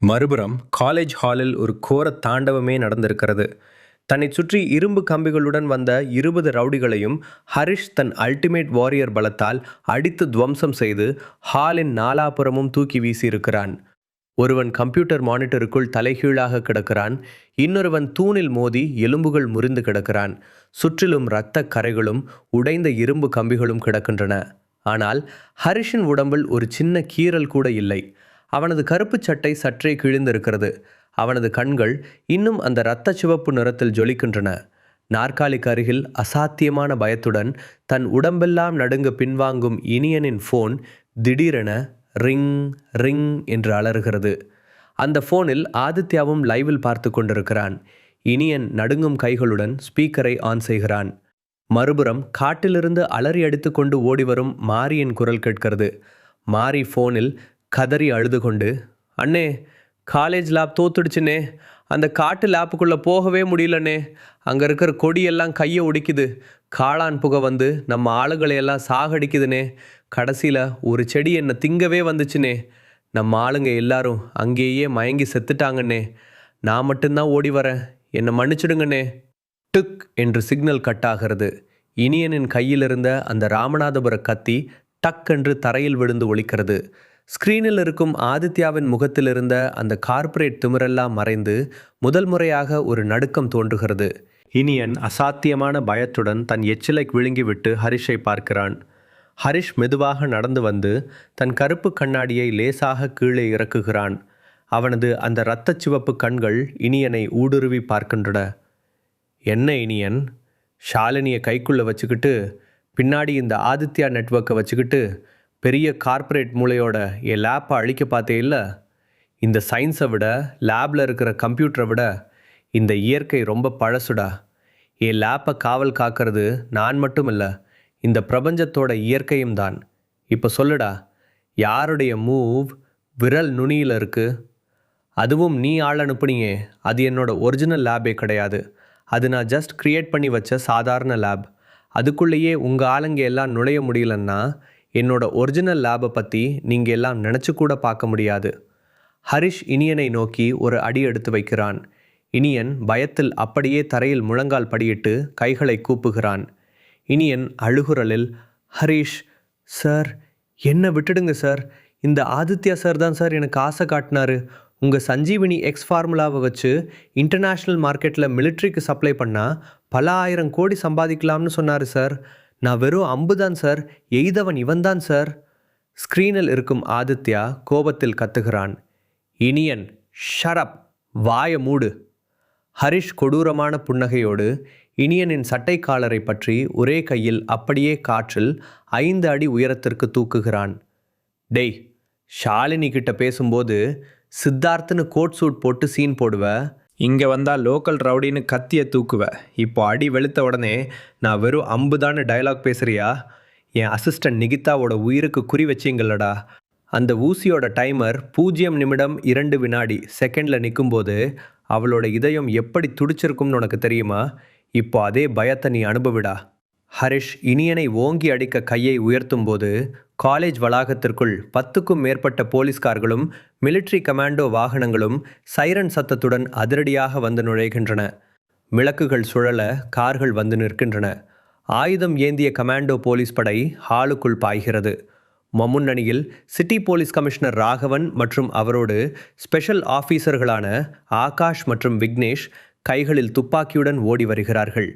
மறுபுறம் காலேஜ் ஹாலில் ஒரு கோர தாண்டவமே நடந்திருக்கிறது. தன்னைச் சுற்றி இரும்பு கம்பிகளுடன் வந்த 20 ரவுடிகளையும் ஹரிஷ் தன் அல்டிமேட் வாரியர் பலத்தால் அடித்து துவம்சம் செய்து ஹாலின் நாலாபுறமும் தூக்கி வீசியிருக்கிறான். ஒருவன் கம்ப்யூட்டர் மானிட்டருக்குள் தலைகீழாக கிடக்கிறான். இன்னொருவன் தூணில் மோதி எலும்புகள் முறிந்து கிடக்கிறான். சுற்றிலும் இரத்த கரைகளும் உடைந்த இரும்பு கம்பிகளும் கிடக்கின்றன. ஆனால் ஹரிஷின் உடம்பில் ஒரு சின்ன கீறல் கூட இல்லை. அவனது கருப்புச் சட்டை சற்றே கிழிந்திருக்கிறது. அவனது கண்கள் இன்னும் அந்த இரத்த சிவப்பு நிறத்தில் ஜொலிக்கின்றன. நாற்காலிக்கு அருகில் அசாத்தியமான பயத்துடன் தன் உடம்பெல்லாம் நடுங்க பின்வாங்கும் இனியனின் ஃபோன் திடீரென ரிங் ரிங் என்று அலறுகிறது. அந்த ஃபோனில் ஆதித்யாவும் லைவில் பார்த்து கொண்டிருக்கிறான். இனியன் நடுங்கும் கைகளுடன் ஸ்பீக்கரை ஆன் செய்கிறான். மறுபுறம் காட்டிலிருந்து அலறி அடித்து கொண்டு ஓடிவரும் மாரியின் குரல் கேட்கிறது. மாரி ஃபோனில் கதறி அழுது கொண்டு, அண்ணே, காலேஜ் லேப் தோத்துடுச்சுனே, அந்த காட்டு லேப்புக்குள்ளே போகவே முடியலண்ணே, அங்கே இருக்கிற கொடியெல்லாம் கையை உடிக்குது, காளான் புகை வந்து நம்ம ஆளுங்களையெல்லாம் சாகடிக்குதுனே, கடைசியில் ஒரு செடி என்னை திங்கவே வந்துச்சுனே, நம்ம ஆளுங்க எல்லாரும் அங்கேயே மயங்கி செத்துட்டாங்கண்ணே, நான் மட்டும்தான் ஓடி வரேன், என்னை மன்னிச்சிடுங்கண்ணே. டுக் என்று சிக்னல் கட் ஆகிறது. இனியனின் கையிலிருந்த அந்த ராமநாதபுர கத்தி டக் என்று தரையில் விழுந்து ஒலிக்கிறது. ஸ்க்ரீனில் இருக்கும் ஆதித்யாவின் முகத்தில் இருந்த அந்த கார்ப்பரேட் திமிரெல்லாம் மறைந்து முதல் முறையாக ஒரு நடுக்கம் தோன்றுகிறது. இனியன் அசாத்தியமான பயத்துடன் தன் எச்சிலை விழுங்கிவிட்டு ஹரிஷை பார்க்கிறான். ஹரிஷ் மெதுவாக நடந்து வந்து தன் கருப்பு கண்ணாடியை லேசாக கீழே இறக்குகிறான். அவனது அந்த இரத்த சிவப்பு கண்கள் இனியனை ஊடுருவி பார்க்கின்றன. என்ன இனியன், ஷாலினியை கைக்குள்ளே வச்சுக்கிட்டு பின்னாடி இந்த ஆதித்யா நெட்வொர்க்கை வச்சுக்கிட்டு பெரிய கார்ப்பரேட் மூளையோட என் லேப்பை அழிக்க பார்த்தே இல்லை? இந்த சயின்ஸை விட, லேபில் இருக்கிற கம்ப்யூட்டரை விட இந்த இயற்கை ரொம்ப பழசுடா. என் லேப்பை காவல் காக்கிறது நான் மட்டும் இல்லை, இந்த பிரபஞ்சத்தோட இயற்கையும் தான். இப்போ சொல்லுடா, யாருடைய மூவ் விரல் நுனியில் இருக்குது? அதுவும் நீ ஆள் அனுப்புனியே, அது என்னோட ஒரிஜினல் லேபே கிடையாது. அது நான் ஜஸ்ட் க்ரியேட் பண்ணி வச்ச சாதாரண லேப். அதுக்குள்ளேயே உங்கள் ஆளுங்க எல்லாம் நுழைய முடியலன்னா என்னோட ஒரிஜினல் லேபை பற்றி நீங்கள் எல்லாம் நினச்சி கூட பார்க்க முடியாது. ஹரிஷ் இனியனை நோக்கி ஒரு அடி எடுத்து வைக்கிறான். இனியன் பயத்தில் அப்படியே தரையில் முழங்கால் படியிட்டு கைகளை கூப்புகிறான். இனியன் அழுகுரலில், ஹரிஷ் சார், என்ன விட்டுடுங்க சார், இந்த ஆதித்யா சார் தான் சார் எனக்கு ஆசை காட்டினாரு. உங்கள் சஞ்சீவினி எக்ஸ் ஃபார்முலாவை வச்சு இன்டர்நேஷ்னல் மார்க்கெட்டில் மிலிட்ரிக்கு சப்ளை பண்ணால் பல 1000 கோடி சம்பாதிக்கலாம்னு சொன்னார் சார். நான் வெறும் அம்பு தான் சார், எய்தவன் இவன்தான் சார். ஸ்க்ரீனில் இருக்கும் ஆதித்யா கோபத்தில் கத்துகிறான். இனியன், ஷரப், வாய மூடு. ஹரிஷ் கொடூரமான புன்னகையோடு இனியனின் சட்டை காலரை பற்றி ஒரே கையில் அப்படியே காற்றில் 5 அடி உயரத்திற்கு தூக்குகிறான். டேய், ஷாலினி கிட்ட பேசும்போது சித்தார்த்துன்னு கோட் சூட் போட்டு சீன் போடுவ, இங்கே வந்தால் லோக்கல் ரவுடின்னு கத்தியை தூக்குவ. இப்போ அடி வெளுத்த உடனே நான் வெறும் அம்புதான்னு டயலாக் பேசுகிறியா? என் அசிஸ்டன்ட் நிகிதாவோட உயிருக்கு குறி வச்சிங்களடா. அந்த ஊசியோட டைமர் 0 நிமிடம் 2 வினாடி செகண்டில் நிற்கும்போது அவளோட இதயம் எப்படி துடிச்சிருக்கும்னு உனக்கு தெரியுமா? இப்போ அதே பயத்தை நீ அனுபவிடா. ஹரிஷ் இனியனை ஓங்கி அடிக்க கையை உயர்த்தும் போது காலேஜ் வளாகத்திற்குள் 10க்கும் மேற்பட்ட போலீஸ்கார்களும் மிலிட்ரி கமாண்டோ வாகனங்களும் சைரன் சத்தத்துடன் அதிரடியாக வந்து நுழைகின்றன. விளக்குகள் சுழல கார்கள் வந்து நிற்கின்றன. ஆயுதம் ஏந்திய கமாண்டோ போலீஸ் படை ஹாலுக்குள் பாய்கிறது. முன்னணியில் சிட்டி போலீஸ் கமிஷனர் ராகவன் மற்றும் அவரோடு ஸ்பெஷல் ஆஃபீஸர்களான ஆகாஷ் மற்றும் விக்னேஷ் கைகளில் துப்பாக்கியுடன் ஓடி வருகிறார்கள்.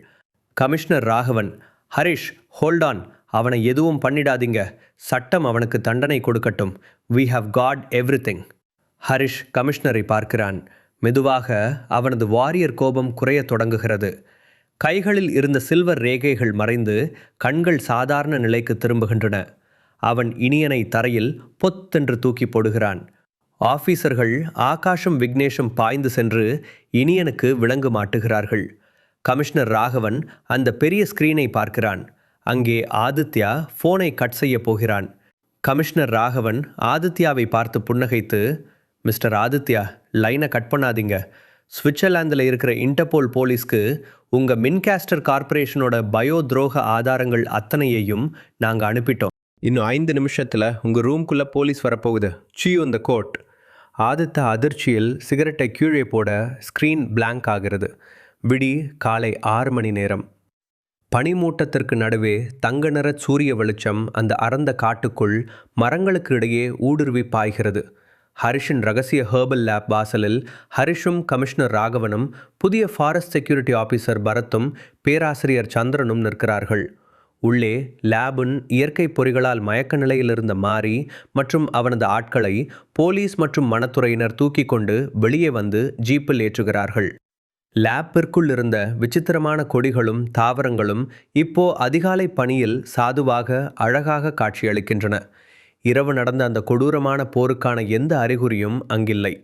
கமிஷனர் ராகவன், ஹரிஷ் ஹோல்டான், அவனை எதுவும் பண்ணிடாதீங்க, சட்டம் அவனுக்கு தண்டனை கொடுக்கட்டும், we have got everything. Harish கமிஷனரை பார்க்கிறான். மெதுவாக அவனது வாரியர் கோபம் குறையத் தொடங்குகிறது. கைகளில் இருந்த சில்வர் ரேகைகள் மறைந்து கண்கள் சாதாரண நிலைக்கு திரும்புகின்றன. அவன் இனியனை தரையில் பொத்தென்று தூக்கி போடுகிறான். ஆஃபீஸர்கள் ஆகாஷும் விக்னேஷும் பாய்ந்து சென்று இனியனுக்கு விலங்கு மாட்டுகிறார்கள். கமிஷனர் ராகவன் அந்த பெரிய ஸ்க்ரீனை பார்க்கிறான். அங்கே ஆதித்யா ஃபோனை கட் செய்ய போகிறான். கமிஷனர் ராகவன் ஆதித்யாவை பார்த்து புன்னகைத்து, மிஸ்டர் ஆதித்யா, லைனை கட் பண்ணாதீங்க. சுவிட்சர்லாந்தில் இருக்கிற இன்டர்போல் போலீஸ்க்கு உங்கள் மின்காஸ்டர் கார்ப்பரேஷனோட பயோ துரோக ஆதாரங்கள் அத்தனையையும் நாங்கள் அனுப்பிட்டோம். இன்னும் 5 நிமிஷத்தில் உங்கள் ரூம்குள்ளே போலீஸ் வரப்போகுது. சீ இந்த கோர்ட். ஆதித்த அதிர்ச்சியில் சிகரெட்டை கீழே போட ஸ்க்ரீன் பிளாங்க் ஆகிறது. விடி காலை 6 மணி நேரம். பனிமூட்டத்திற்கு நடுவே தங்க நிற சூரிய வெளிச்சம் அந்த அடர்ந்த காட்டுக்குள் மரங்களுக்கு இடையே ஊடுருவி பாய்கிறது. ஹரிஷின் ரகசிய ஹெர்பல் லேப் வாசலில் ஹரிஷும் கமிஷனர் ராகவனும் புதிய ஃபாரஸ்ட் செக்யூரிட்டி ஆஃபீஸர் பரத்தும் பேராசிரியர் சந்திரனும் நிற்கிறார்கள். உள்ளே லேபின் இயற்கை பொறிகளால் மயக்க நிலையில் இருந்த மாரி மற்றும் அவனது ஆட்களை போலீஸ் மற்றும் வனத்துறையினர் தூக்கி கொண்டு வெளியே வந்து ஜீப்பில் ஏற்றுகிறார்கள். லேப்பிற்குள் இருந்த விசித்திரமான கொடிகளும் தாவரங்களும் இப்போ அதிகாலை பனியில் சாதுவாக அழகாக காட்சியளிக்கின்றன. இரவு நடந்த அந்த கொடூரமான போருக்கான எந்த அறிகுறியும் அங்கில்லை.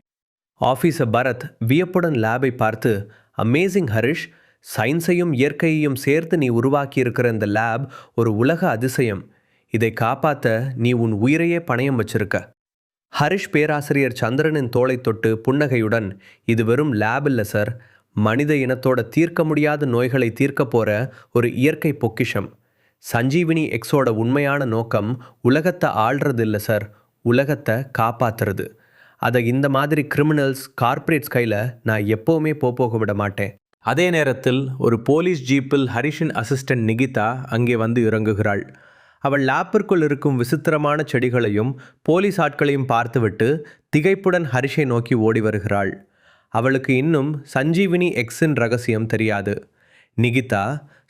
ஆஃபீஸர் பரத் வியப்புடன் லேபை பார்த்து, அமேசிங் ஹரிஷ், சயின்ஸையும் இயற்கையையும் சேர்த்து நீ உருவாக்கியிருக்கிற இந்த லேப் ஒரு உலக அதிசயம். இதை காப்பாற்ற நீ உன் உயிரையே பணயம் வச்சிருக்க. ஹரிஷ் பேராசிரியர் சந்திரனின் தோளை தொட்டு புன்னகையுடன், இது வெறும் லேப் இல்லை சார், மனித இனத்தோட தீர்க்க முடியாத நோய்களை தீர்க்க போகிற ஒரு இயற்கை பொக்கிஷம். சஞ்சீவினி எக்ஸோட உண்மையான நோக்கம் உலகத்தை ஆள்றது இல்லை சார், உலகத்தை காப்பாற்றுறது. அதை இந்த மாதிரி கிரிமினல்ஸ் கார்ப்பரேட்ஸ் கையில் நான் எப்போவுமே போக விட மாட்டேன். அதே நேரத்தில் ஒரு போலீஸ் ஜீப்பில் ஹரிஷின் அசிஸ்டன்ட் நிகிதா அங்கே வந்து இறங்குகிறாள். அவள் லேப்பிற்குள் இருக்கும் விசித்திரமான செடிகளையும் போலீஸ் ஆட்களையும் பார்த்துவிட்டு திகைப்புடன் ஹரிஷை நோக்கி ஓடி வருகிறாள். அவளுக்கு இன்னும் சஞ்சீவினி எக்ஸின் ரகசியம் தெரியாது. நிகிதா,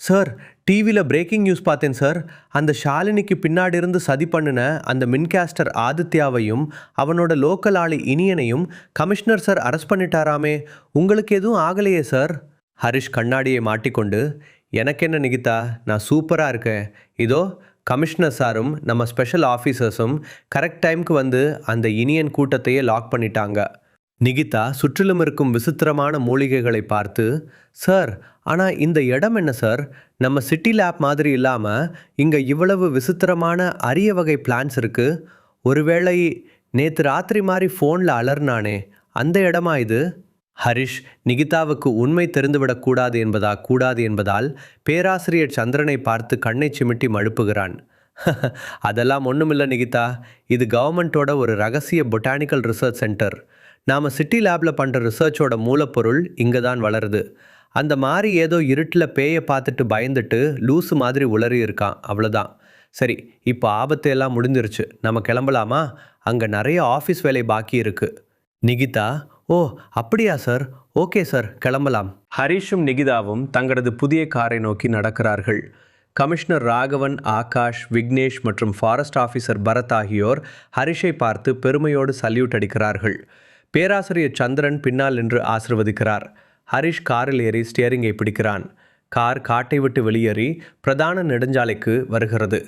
சார், டிவியில் பிரேக்கிங் நியூஸ் பார்த்தேன் சார். அந்த ஷாலினிக்கு பின்னாடி இருந்து சதி பண்ணின அந்த மின்காஸ்டர் ஆதித்யாவையும் அவனோட லோக்கல் ஆளி இனியனையும் கமிஷனர் சார் அரெஸ்ட் பண்ணிட்டாராமே. உங்களுக்கு எதுவும் ஆகலையே சார்? ஹரிஷ் கண்ணாடியை மாட்டிக்கொண்டு, எனக்கு என்ன நிகிதா, நான் சூப்பராக இருக்கேன். இதோ கமிஷனர் சாரும் நம்ம ஸ்பெஷல் ஆஃபீஸர்ஸும் கரெக்ட் டைமுக்கு வந்து அந்த இனியன் கூட்டத்தையே லாக் பண்ணிட்டாங்க. நிகிதா சுற்றிலும் இருக்கும் விசித்திரமான மூலிகைகளை பார்த்து, சார், ஆனால் இந்த இடம் என்ன சார்? நம்ம சிட்டி லேப் மாதிரி இல்லாமல் இங்கே இவ்வளவு விசித்திரமான அரிய வகை பிளான்ஸ் இருக்குது. ஒருவேளை நேற்று ராத்திரி மாதிரி ஃபோனில் அலர்னானே, அந்த இடமா இது? ஹரிஷ் நிகிதாவுக்கு உண்மை தெரிந்துவிடக்கூடாது என்பதால் பேராசிரியர் சந்திரனை பார்த்து கண்ணை சிமிட்டி மழுப்புகிறான். அதெல்லாம் ஒன்றுமில்லை நிகிதா, இது கவர்மெண்ட்டோட ஒரு ரகசிய பொட்டானிக்கல் ரிசர்ச் சென்டர். நாம் சிட்டி லேபில் பண்ணுற ரிசர்ச்சோட மூலப்பொருள் இங்கே தான் வளருது. அந்த மாதிரி ஏதோ இருட்டில் பேயை பார்த்துட்டு பயந்துட்டு லூஸு மாதிரி உளறி இருக்கான், அவ்வளோதான். சரி, இப்போ ஆபத்தையெல்லாம் முடிஞ்சிருச்சு, நம்ம கிளம்பலாமா? அங்கே நிறைய ஆஃபீஸ் வேலை பாக்கி இருக்குது. நிகிதா, ஓ அப்படியா சார், ஓகே சார், கிளம்பலாம். ஹரிஷும் நிகிதாவும் தங்களது புதிய காரை நோக்கி நடக்கிறார்கள். கமிஷனர் ராகவன், ஆகாஷ், விக்னேஷ் மற்றும் ஃபாரஸ்ட் ஆஃபீஸர் பரத் ஆகியோர் ஹரிஷை பார்த்து பெருமையோடு சல்யூட் அடிக்கிறார்கள். பேராசிரியர் சந்திரன் பின்னால் நின்று ஆசிர்வதிக்கிறார். ஹரிஷ் காரில் ஏறி ஸ்டியரிங்கை பிடிக்கிறான். கார் காட்டை விட்டு வெளியேறி பிரதான நெடுஞ்சாலைக்கு வருகிறது.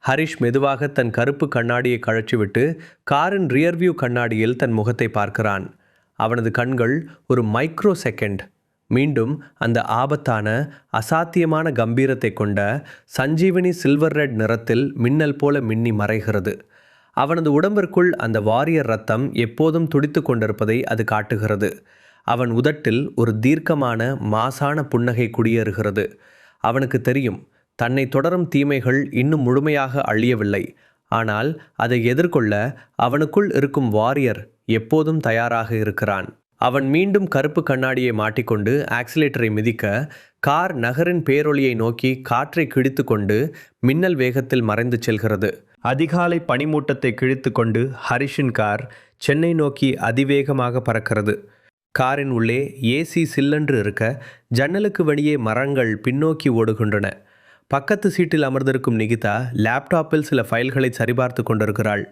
ஹரிஷ் மெதுவாக தன் கருப்பு கண்ணாடியை கழற்றிவிட்டு காரின் ரியர்வியூ கண்ணாடியில் தன் முகத்தை பார்க்கிறான். அவனது கண்கள் ஒரு மைக்ரோ செகண்ட் மீண்டும் அந்த ஆபத்தான அசாத்தியமான கம்பீரத்தை கொண்ட சஞ்சீவினி சில்வர் ரெட் நிறத்தில் மின்னல் போல மின்னி மறைகிறது. அவனது உடம்பிற்குள் அந்த வாரியர் ரத்தம் எப்போதும் துடித்து கொண்டிருப்பதை அது காட்டுகிறது. அவன் உதட்டில் ஒரு தீர்க்கமான மாசான புன்னகை குடியேறுகிறது. அவனுக்கு தெரியும், தன்னை தொடரும் தீமைகள் இன்னும் முழுமையாக அழியவில்லை. ஆனால் அதை எதிர்கொள்ள அவனுக்குள் இருக்கும் வாரியர் எப்போதும் தயாராக இருக்கிறான். அவன் மீண்டும் கருப்பு கண்ணாடியை மாட்டிக்கொண்டு ஆக்சிலேட்டரை மிதிக்க கார் நகரின் பேரொளியை நோக்கி காற்றை கிழித்து கொண்டு மின்னல் வேகத்தில் மறைந்து செல்கிறது. அதிகாலை பனிமூட்டத்தை கிழித்து கொண்டு ஹரிஷின் கார் சென்னை நோக்கி அதிவேகமாக பறக்கிறது. காரின் உள்ளே ஏசி சில்லென்று இருக்க ஜன்னலுக்கு வெளியே மரங்கள் பின்னோக்கி ஓடுகின்றன. பக்கத்து சீட்டில் அமர்ந்திருக்கும் நிகிதா லேப்டாப்பில் சில ஃபைல்களை சரிபார்த்து கொண்டிருக்கிறாள்.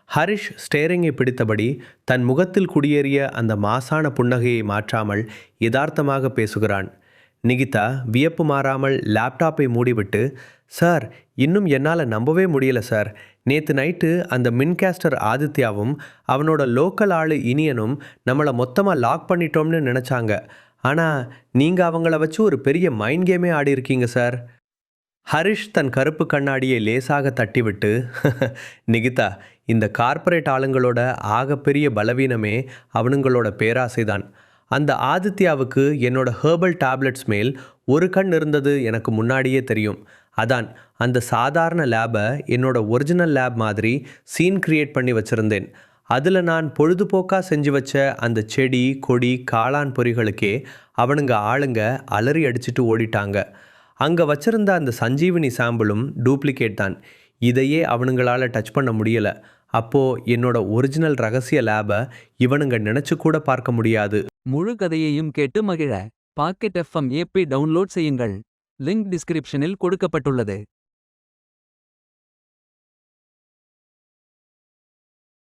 ஹரிஷ் ஸ்டேரிங்கை பிடித்தபடி தன் முகத்தில் குடியேறிய அந்த மாசான புன்னகையை மாற்றாமல் யதார்த்தமாக பேசுகிறான். நிகிதா வியப்பு மாறாமல் லேப்டாப்பை மூடிவிட்டு, சார், இன்னும் என்னால் நம்பவே முடியல சார். நேற்று நைட்டு அந்த மின்காஸ்டர் ஆதித்யாவும் அவனோட லோக்கல் ஆளு இனியனும் நம்மளை மொத்தமாக லாக் பண்ணிட்டோம்னு நினச்சாங்க. ஆனால் நீங்கள் அவங்கள வச்சு ஒரு பெரிய மைண்ட் கேமே ஆடி இருக்கீங்க சார். ஹரிஷ் தன் கருப்பு கண்ணாடியை லேசாக தட்டிவிட்டு, நிகிதா, இந்த கார்ப்பரேட் ஆளுங்களோட ஆகப்பெரிய பலவீனமே அவனுங்களோட பேராசைதான். அந்த ஆதித்யாவுக்கு என்னோட ஹெர்பல் டேப்லெட்ஸ் மேல் ஒரு கண் இருந்தது எனக்கு முன்னாடியே தெரியும். அதான் அந்த சாதாரண லேபை என்னோட ஒரிஜினல் லேப் மாதிரி சீன் கிரியேட் பண்ணி வச்சுருந்தேன். அதில் நான் பொழுதுபோக்காக செஞ்சு வச்ச அந்த செடி கொடி காளான் பொறிகளுக்கே அவனுங்க ஆளுங்க அலறி அடிச்சிட்டு ஓடிட்டாங்க. அங்கே வச்சிருந்த அந்த சஞ்சீவினி சாம்பிளும் டூப்ளிகேட் தான். இதையே அவனுங்களால டச் பண்ண முடியல. அப்போ என்னோட ஒரிஜினல் ரகசிய லேபை இவனுங்க நினைச்சு கூட பார்க்க முடியாது. முழு கதையையும் கேட்டு மகிழ பாக்கெட் எஃப்எம் ஏபி டவுன்லோட் செய்யுங்கள். லிங்க் டிஸ்கிரிப்ஷனில் கொடுக்கப்பட்டுள்ளது.